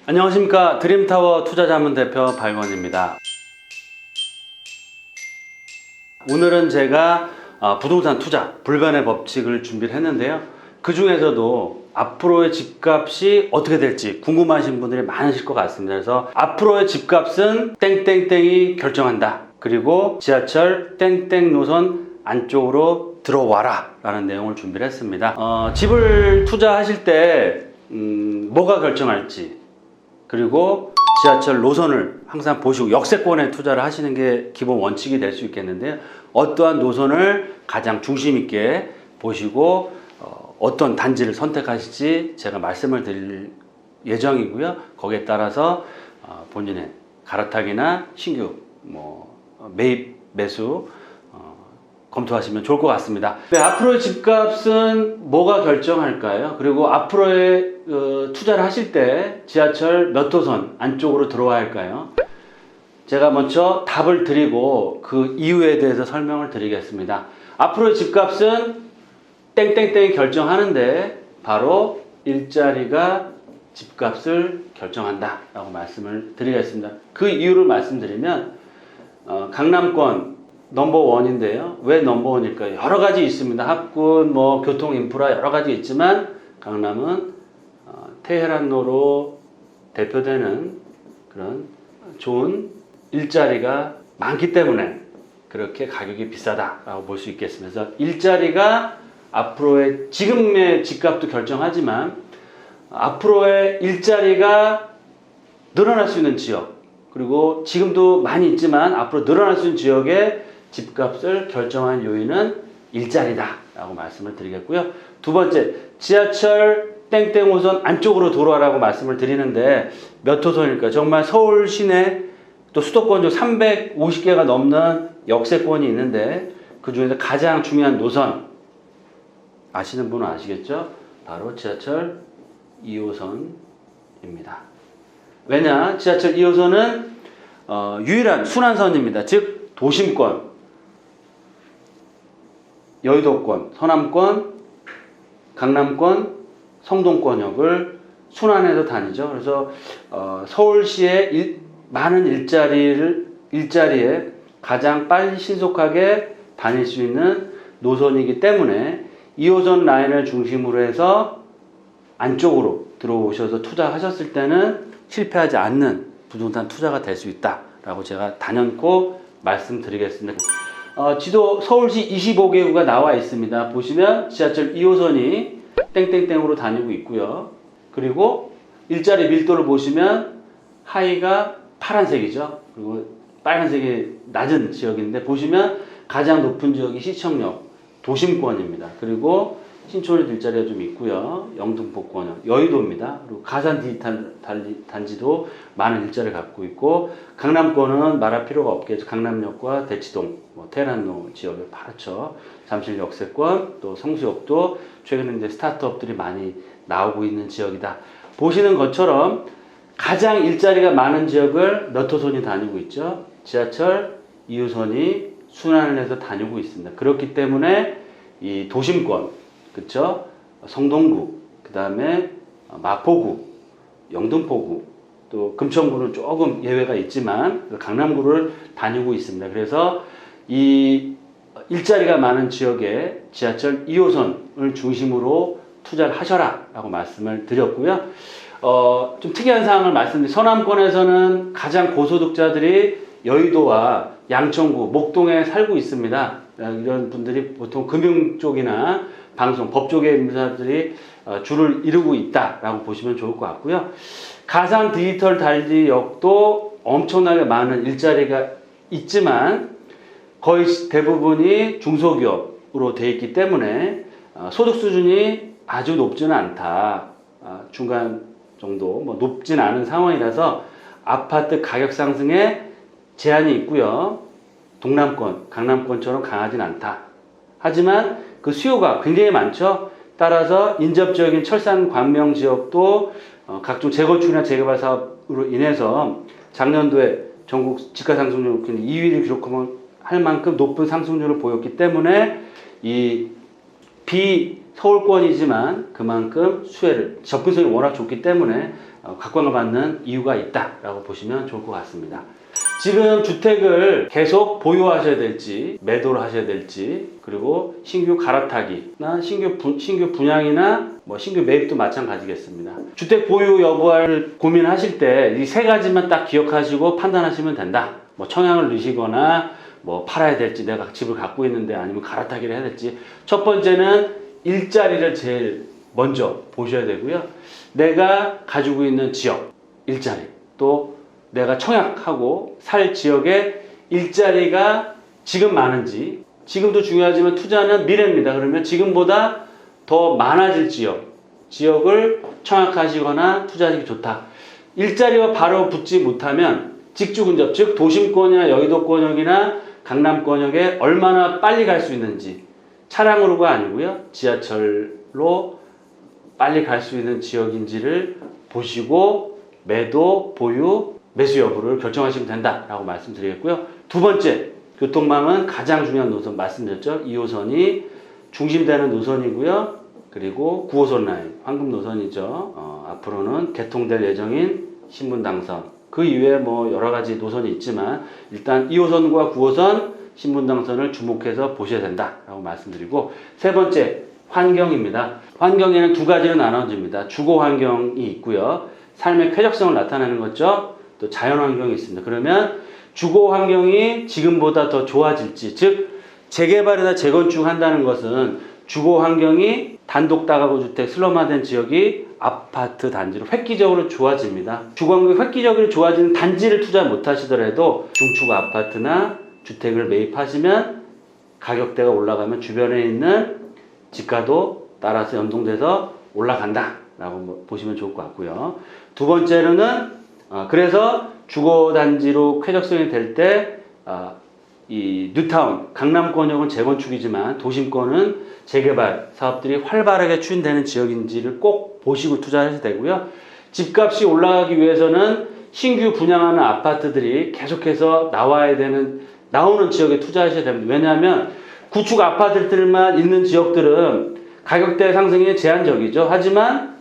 안녕하십니까. 드림타워 투자자문대표 박원입니다. 오늘은 제가 부동산 투자 불변의 법칙을 준비를 했는데요. 그 중에서도 앞으로의 집값이 어떻게 될지 궁금하신 분들이 많으실 것 같습니다. 그래서 앞으로의 집값은 땡땡땡이 결정한다. 그리고 지하철 땡땡 노선 안쪽으로 들어와라 라는 내용을 준비를 했습니다. 집을 투자하실 때 뭐가 결정할지, 그리고 지하철 노선을 항상 보시고 역세권에 투자를 하시는 게 기본 원칙이 될 수 있겠는데요. 어떠한 노선을 가장 중심 있게 보시고 어떤 단지를 선택하실지 제가 말씀을 드릴 예정이고요. 거기에 따라서 본인의 갈아타기나 신규 매입 매수 검토하시면 좋을 것 같습니다. 네, 앞으로의 집값은 뭐가 결정할까요? 그리고 앞으로의 투자를 하실 때 지하철 몇 호선 안쪽으로 들어와야 할까요? 제가 먼저 답을 드리고 그 이유에 대해서 설명을 드리겠습니다. 앞으로의 집값은 땡땡땡이 결정하는데 바로 일자리가 집값을 결정한다 라고 말씀을 드리겠습니다. 그 이유를 말씀드리면 강남권 넘버원인데요. 왜 넘버원일까요? 여러 가지 있습니다. 학군, 교통 인프라 여러 가지 있지만 강남은 테헤란로로 대표되는 그런 좋은 일자리가 많기 때문에 그렇게 가격이 비싸다라고 볼 수 있겠습니다. 그래서 일자리가 앞으로의 지금의 집값도 결정하지만 앞으로의 일자리가 늘어날 수 있는 지역, 그리고 지금도 많이 있지만 앞으로 늘어날 수 있는 지역의 집값을 결정한 요인은 일자리다 라고 말씀을 드리겠고요. 두 번째, 지하철 땡땡 호선 안쪽으로 들어와라고 말씀을 드리는데 몇 호선일까요? 정말 서울 시내 또 수도권 중 350개가 넘는 역세권이 있는데 그 중에서 가장 중요한 노선 아시는 분은 아시겠죠? 바로 지하철 2호선입니다. 왜냐? 지하철 2호선은 유일한 순환선입니다. 즉 도심권, 여의도권, 서남권, 강남권, 성동권역을 순환해서 다니죠. 그래서 서울시의 많은 일자리에 가장 빨리 신속하게 다닐 수 있는 노선이기 때문에 2호선 라인을 중심으로 해서 안쪽으로 들어오셔서 투자하셨을 때는 실패하지 않는 부동산 투자가 될 수 있다라고 제가 단연코 말씀드리겠습니다. 지도 서울시 25개구가 나와 있습니다. 보시면 지하철 2호선이 땡땡땡으로 다니고 있고요. 그리고 일자리 밀도를 보시면 하이가 파란색이죠. 그리고 빨간색이 낮은 지역인데 보시면 가장 높은 지역이 시청역, 도심권입니다. 그리고 신촌에도 일자리가 좀 있고요. 영등포권역, 여의도입니다. 그리고 가산 디지털 단지도 많은 일자리를 갖고 있고 강남권은 말할 필요가 없겠죠. 강남역과 대치동, 테헤란로 지역에 파랗죠. 잠실 역세권, 또 성수역도 최근에 이제 스타트업들이 많이 나오고 있는 지역이다. 보시는 것처럼 가장 일자리가 많은 지역을 몇 호선이 다니고 있죠. 지하철 2호선이 순환을 해서 다니고 있습니다. 그렇기 때문에 이 도심권, 그쵸? 성동구, 그 다음에 마포구, 영등포구, 또 금천구는 조금 예외가 있지만 강남구를 다니고 있습니다. 그래서 이 일자리가 많은 지역에 지하철 2호선을 중심으로 투자를 하셔라 라고 말씀을 드렸고요. 좀 특이한 사항을 말씀드리면 서남권에서는 가장 고소득자들이 여의도와 양천구, 목동에 살고 있습니다. 이런 분들이 보통 금융 쪽이나 방송, 법 쪽의 인사들이 줄을 이루고 있다라고 보시면 좋을 것 같고요. 가상 디지털 단지역도 엄청나게 많은 일자리가 있지만 거의 대부분이 중소기업으로 되어 있기 때문에 소득 수준이 아주 높지는 않다. 중간 정도, 높진 않은 상황이라서 아파트 가격 상승에 제한이 있고요. 동남권, 강남권처럼 강하진 않다. 하지만 그 수요가 굉장히 많죠. 따라서 인접적인 철산 광명 지역도 각종 재건축이나 재개발 사업으로 인해서 작년도에 전국 집가 상승률 2위를 기록할 만큼 높은 상승률을 보였기 때문에 이 비서울권이지만 그만큼 수혜를, 접근성이 워낙 좋기 때문에 각광을 받는 이유가 있다라고 보시면 좋을 것 같습니다. 지금 주택을 계속 보유하셔야 될지 매도를 하셔야 될지, 그리고 신규 갈아타기나 신규 분양이나 신규 매입도 마찬가지겠습니다. 주택 보유 여부를 고민하실 때 이 세 가지만 딱 기억하시고 판단하시면 된다. 청약을 넣으시거나 팔아야 될지, 내가 집을 갖고 있는데 아니면 갈아타기를 해야 될지. 첫 번째는 일자리를 제일 먼저 보셔야 되고요. 내가 가지고 있는 지역, 일자리, 또 내가 청약하고 살 지역에 일자리가 지금 많은지, 지금도 중요하지만 투자는 미래입니다. 그러면 지금보다 더 많아질 지역을 청약하시거나 투자하시기 좋다. 일자리와 바로 붙지 못하면 직주 근접, 즉 도심권이나 여의도권역이나 강남권역에 얼마나 빨리 갈 수 있는지, 차량으로가 아니고요, 지하철로 빨리 갈 수 있는 지역인지를 보시고 매도, 보유, 매수 여부를 결정하시면 된다라고 말씀드리겠고요. 두 번째, 교통망은 가장 중요한 노선 말씀드렸죠. 2호선이 중심되는 노선이고요. 그리고 9호선 라인, 황금 노선이죠. 앞으로는 개통될 예정인 신분당선, 그 이외에 여러 가지 노선이 있지만 일단 2호선과 9호선 신분당선을 주목해서 보셔야 된다라고 말씀드리고, 세 번째, 환경입니다. 환경에는 두 가지로 나눠집니다. 주거 환경이 있고요. 삶의 쾌적성을 나타내는 거죠. 또 자연 환경이 있습니다. 그러면 주거 환경이 지금보다 더 좋아질지, 즉 재개발이나 재건축 한다는 것은 주거 환경이 단독 다가구 주택 슬럼화된 지역이 아파트 단지로 획기적으로 좋아집니다. 주거 환경이 획기적으로 좋아지는 단지를 투자 못 하시더라도 중축 아파트나 주택을 매입하시면 가격대가 올라가면 주변에 있는 집가도 따라서 연동돼서 올라간다 라고 보시면 좋을 것 같고요. 두 번째로는 그래서 주거단지로 쾌적성이 될 때 이 뉴타운, 강남권역은 재건축이지만 도심권은 재개발 사업들이 활발하게 추진되는 지역인지를 꼭 보시고 투자하셔야 되고요. 집값이 올라가기 위해서는 신규 분양하는 아파트들이 계속해서 나오는 지역에 투자하셔야 됩니다. 왜냐하면 구축 아파트들만 있는 지역들은 가격대 상승이 제한적이죠. 하지만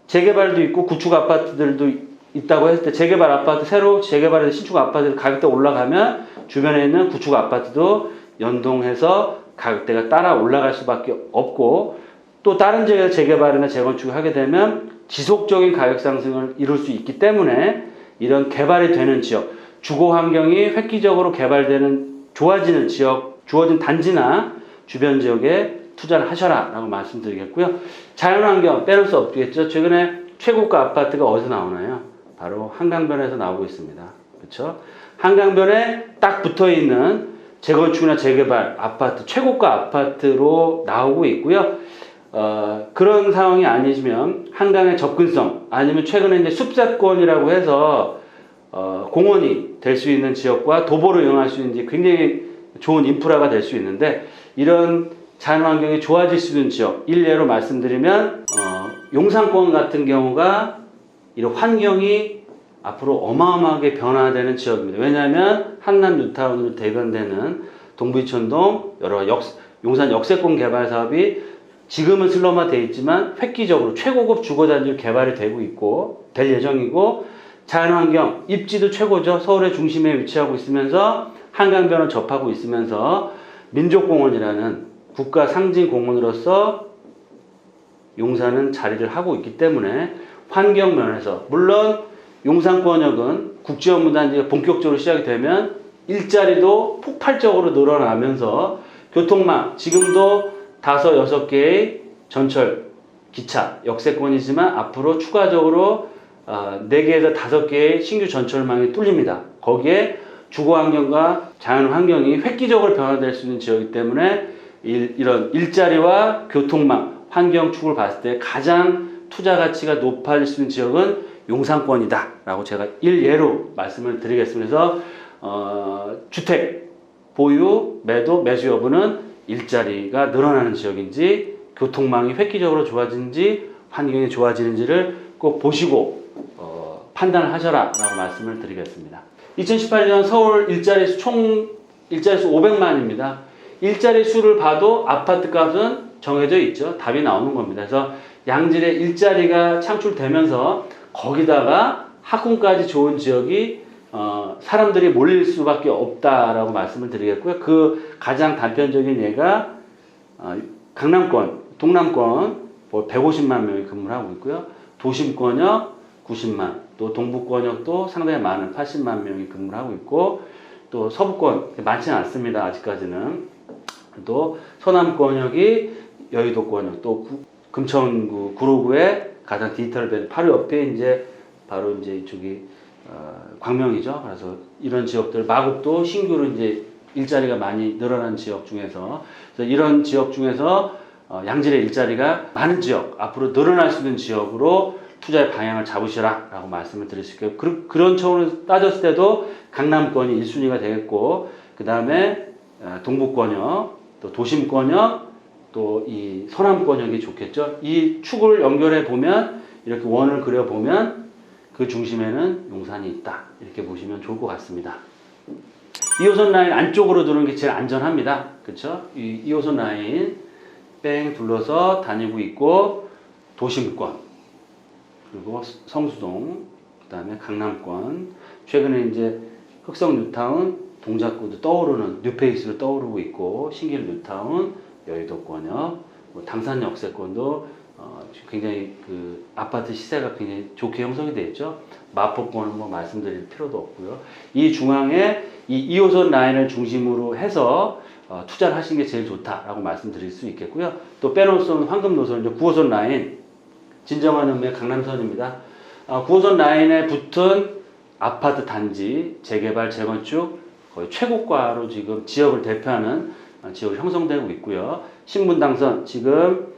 재개발도 있고 구축 아파트들도 있다고 했을 때, 재개발 아파트, 새로 재개발해서 신축 아파트 가격대 올라가면 주변에 있는 구축 아파트도 연동해서 가격대가 따라 올라갈 수밖에 없고, 또 다른 지역에서 재개발이나 재건축을 하게 되면 지속적인 가격 상승을 이룰 수 있기 때문에 이런 개발이 되는 지역, 주거 환경이 획기적으로 개발되는 좋아지는 지역, 주어진 단지나 주변 지역에 투자를 하셔라 라고 말씀드리겠고요. 자연환경 빼놓을 수 없겠죠. 최근에 최고가 아파트가 어디서 나오나요? 바로 한강변에서 나오고 있습니다. 그렇죠? 한강변에 딱 붙어있는 재건축이나 재개발 아파트, 최고가 아파트로 나오고 있고요. 그런 상황이 아니시면 한강의 접근성, 아니면 최근에 이제 숲세권이라고 해서 공원이 될 수 있는 지역과 도보로 이용할 수 있는 굉장히 좋은 인프라가 될 수 있는데, 이런 자연환경이 좋아질 수 있는 지역, 일례로 말씀드리면 용산권 같은 경우가 이런 환경이 앞으로 어마어마하게 변화되는 지역입니다. 왜냐하면 한남 뉴타운으로 대변되는 동부이천동 여러 용산 역세권 개발 사업이 지금은 슬럼화되어 있지만 획기적으로 최고급 주거단지로 개발이 되고 있고 될 예정이고, 자연환경 입지도 최고죠. 서울의 중심에 위치하고 있으면서 한강변을 접하고 있으면서 민족공원이라는 국가 상징 공원으로서 용산은 자리를 하고 있기 때문에 환경 면에서, 물론 용산권역은 국제업무단지가 본격적으로 시작이 되면 일자리도 폭발적으로 늘어나면서 교통망, 지금도 5, 6개의 전철, 기차, 역세권이지만 앞으로 추가적으로 4개에서 5개의 신규 전철망이 뚫립니다. 거기에 주거환경과 자연환경이 획기적으로 변화될 수 있는 지역이기 때문에 이런 일자리와 교통망, 환경 축을 봤을 때 가장 투자 가치가 높아질 수 있는 지역은 용산권이다 라고 제가 일예로 말씀을 드리겠습니다. 그래서 주택 보유, 매도, 매수 여부는 일자리가 늘어나는 지역인지, 교통망이 획기적으로 좋아지는지, 환경이 좋아지는지를 꼭 보시고 판단을 하셔라 라고 말씀을 드리겠습니다. 2018년 서울 일자리 수, 총 일자리 수 500만입니다. 일자리 수를 봐도 아파트 값은 정해져 있죠. 답이 나오는 겁니다. 그래서 양질의 일자리가 창출되면서 거기다가 학군까지 좋은 지역이 사람들이 몰릴 수밖에 없다라고 말씀을 드리겠고요. 그 가장 단편적인 예가 강남권, 동남권 150만 명이 근무를 하고 있고요. 도심권역 90만, 또 동부권역도 상당히 많은 80만 명이 근무를 하고 있고, 또 서부권 많지는 않습니다. 아직까지는. 또 서남권역이 여의도권역, 또 금천구 구로구의 가장 디지털 벨 바로 옆에 이제 바로 이제 이쪽이 광명이죠. 그래서 이런 지역들, 마곡도 신규로 이제 일자리가 많이 늘어난 지역 중에서, 그래서 이런 지역 중에서 양질의 일자리가 많은 지역, 앞으로 늘어날 수 있는 지역으로 투자의 방향을 잡으시라라고 말씀을 드릴 수 있고요. 그런 차원에서 따졌을 때도 강남권이 1순위가 되겠고, 그 다음에 동부권역, 또 도심권역, 또 이 서남권역이 좋겠죠. 이 축을 연결해 보면, 이렇게 원을 그려 보면 그 중심에는 용산이 있다, 이렇게 보시면 좋을 것 같습니다. 2호선 라인 안쪽으로 들어오는 게 제일 안전합니다. 그렇죠? 이 2호선 라인 뺑 둘러서 다니고 있고, 도심권, 그리고 성수동, 그 다음에 강남권, 최근에 이제 흑성 뉴타운, 동작구도 떠오르는 뉴페이스로 떠오르고 있고, 신길 뉴타운, 여의도권역, 당산 역세권도 굉장히 그 아파트 시세가 굉장히 좋게 형성이 되어 있죠. 마포권은 뭐 말씀드릴 필요도 없고요. 이 중앙에 이 2호선 라인을 중심으로 해서 투자를 하시는 게 제일 좋다라고 말씀드릴 수 있겠고요. 또 빼놓을 수 없는 황금 노선이죠. 9호선 라인, 진정한 의미의 강남선입니다. 9호선 라인에 붙은 아파트 단지 재개발, 재건축 거의 최고가로 지금 지역을 대표하는 지역이 형성되고 있고요. 신분당선 지금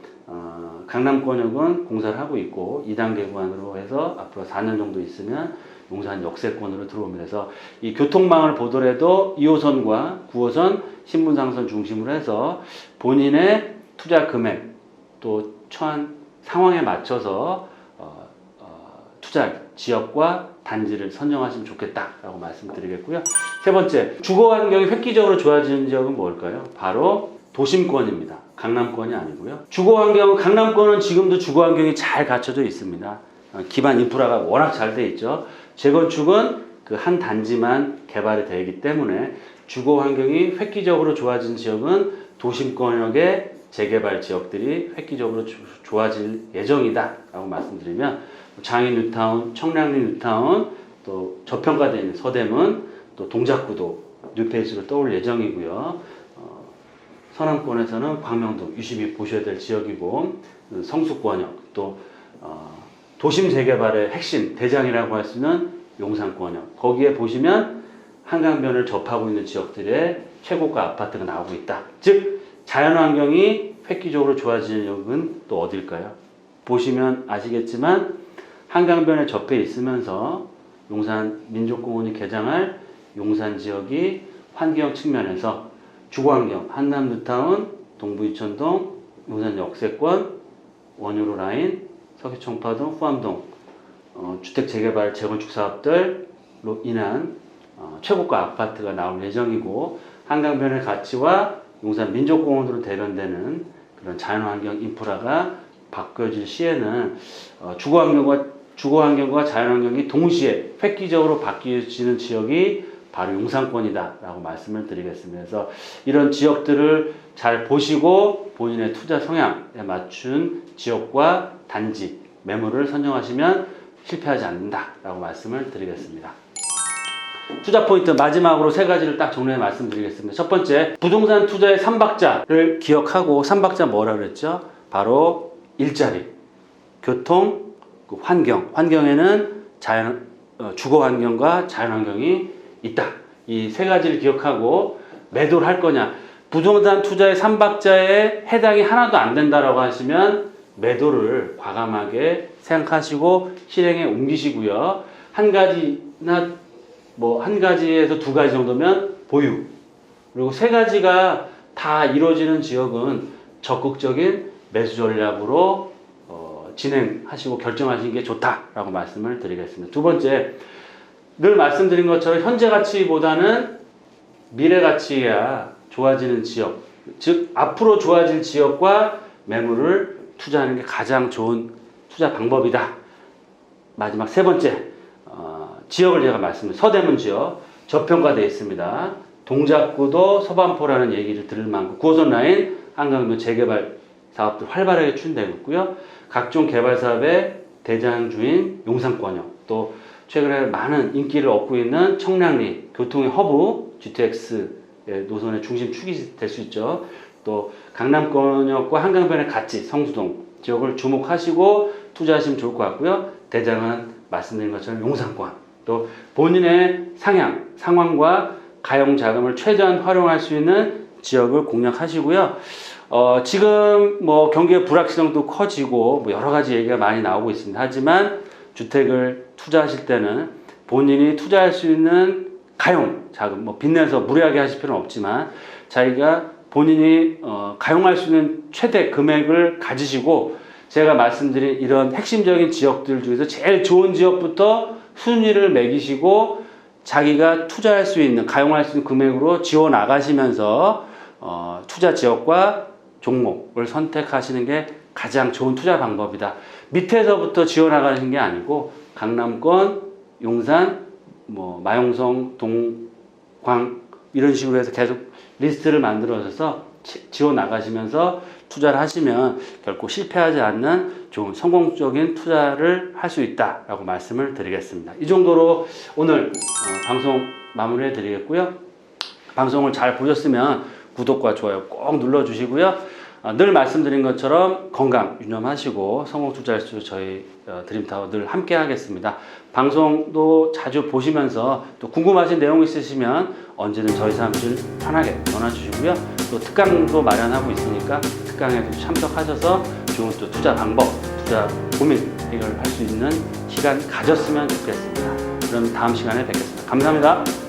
강남권역은 공사를 하고 있고 2단계 구간으로 해서 앞으로 4년 정도 있으면 용산 역세권으로 들어옵니다. 그래서 이 교통망을 보더라도 2호선과 9호선 신분당선 중심으로 해서 본인의 투자 금액 또 처한 상황에 맞춰서 투자 지역과 단지를 선정하시면 좋겠다라고 말씀드리겠고요. 세 번째, 주거 환경이 획기적으로 좋아지는 지역은 뭘까요? 바로 도심권입니다. 강남권이 아니고요. 주거 환경은, 강남권은 지금도 주거 환경이 잘 갖춰져 있습니다. 기반 인프라가 워낙 잘 돼 있죠. 재건축은 그 한 단지만 개발이 되기 때문에 주거 환경이 획기적으로 좋아진 지역은 도심권역의 재개발 지역들이 획기적으로 좋아질 예정이다 라고 말씀드리면, 장인 뉴타운, 청량리 뉴타운, 또 저평가되어 있는 서대문, 또 동작구도 뉴페이스로 떠올 예정이고요. 서남권에서는 광명동 유심히 보셔야 될 지역이고, 성수권역, 또 도심 재개발의 핵심 대장이라고 할 수 있는 용산권역, 거기에 보시면 한강변을 접하고 있는 지역들의 최고가 아파트가 나오고 있다. 즉 자연환경이 획기적으로 좋아지는 지역은 또 어딜까요? 보시면 아시겠지만 한강변에 접해 있으면서 용산 민족공원이 개장할 용산 지역이 환경 측면에서 주거환경, 한남 뉴타운, 동부 이천동, 용산 역세권, 원효로 라인, 서귀청파동, 후암동 주택 재개발, 재건축 사업들로 인한 최고가 아파트가 나올 예정이고, 한강변의 가치와 용산 민족공원으로 대변되는 그런 자연환경 인프라가 바뀌어질 시에는 주거환경과 자연환경이 동시에 획기적으로 바뀌어지는 지역이 바로 용산권이다 라고 말씀을 드리겠습니다. 그래서 이런 지역들을 잘 보시고 본인의 투자 성향에 맞춘 지역과 단지, 매물을 선정하시면 실패하지 않는다 라고 말씀을 드리겠습니다. 투자 포인트 마지막으로 세 가지를 딱 정리해 말씀드리겠습니다. 첫 번째, 부동산 투자의 3박자를 기억하고, 3박자 뭐라 그랬죠? 바로 일자리, 교통, 환경. 환경에는 주거 환경과 자연 환경이 있다. 이 세 가지를 기억하고 매도를 할 거냐. 부동산 투자의 3박자에 해당이 하나도 안 된다라고 하시면 매도를 과감하게 생각하시고 실행에 옮기시고요. 한 가지에서 두 가지 정도면 보유. 그리고 세 가지가 다 이루어지는 지역은 적극적인 매수 전략으로 진행하시고 결정하시는 게 좋다라고 말씀을 드리겠습니다. 두 번째, 늘 말씀드린 것처럼 현재 가치보다는 미래 가치가 좋아지는 지역, 즉 앞으로 좋아질 지역과 매물을 투자하는 게 가장 좋은 투자 방법이다. 마지막 세 번째 지역을 제가 말씀드린 서대문 지역 저평가되어 있습니다. 동작구도 서반포라는 얘기를 들을 만큼 9호선 라인 한강변 재개발 사업들 활발하게 추진되고 있고요. 각종 개발 사업의 대장주인 용산권역, 또 최근에 많은 인기를 얻고 있는 청량리 교통의 허브 GTX 노선의 중심 축이 될 수 있죠. 또 강남권역과 한강변의 같이 성수동 지역을 주목하시고 투자하시면 좋을 것 같고요. 대장은 말씀드린 것처럼 용산권, 또 본인의 상황과 가용 자금을 최대한 활용할 수 있는 지역을 공략하시고요. 지금 뭐 경기의 불확실성도 커지고 뭐 여러 가지 얘기가 많이 나오고 있습니다. 하지만 주택을 투자하실 때는 본인이 투자할 수 있는 가용 자금, 뭐 빚내서 무리하게 하실 필요는 없지만 자기가 본인이 가용할 수 있는 최대 금액을 가지시고, 제가 말씀드린 이런 핵심적인 지역들 중에서 제일 좋은 지역부터 순위를 매기시고 자기가 투자할 수 있는, 가용할 수 있는 금액으로 지워 나가시면서 투자 지역과 종목을 선택하시는 게 가장 좋은 투자 방법이다. 밑에서부터 지워 나가는 게 아니고 강남권, 용산, 뭐 마용성, 동광 이런 식으로 해서 계속 리스트를 만들어서 지워 나가시면서 투자를 하시면 결코 실패하지 않는 좋은 성공적인 투자를 할 수 있다라고 말씀을 드리겠습니다. 이 정도로 오늘 방송 마무리해 드리겠고요. 방송을 잘 보셨으면 구독과 좋아요 꼭 눌러주시고요. 늘 말씀드린 것처럼 건강 유념하시고 성공 투자할 수 저희 드림타워 늘 함께 하겠습니다. 방송도 자주 보시면서 또 궁금하신 내용 있으시면 언제든 저희 사무실 편하게 전화 주시고요. 또 특강도 마련하고 있으니까 특강에도 참석하셔서 좋은 또 투자 방법, 투자 고민 해결할 수 있는 시간 가졌으면 좋겠습니다. 그럼 다음 시간에 뵙겠습니다. 감사합니다.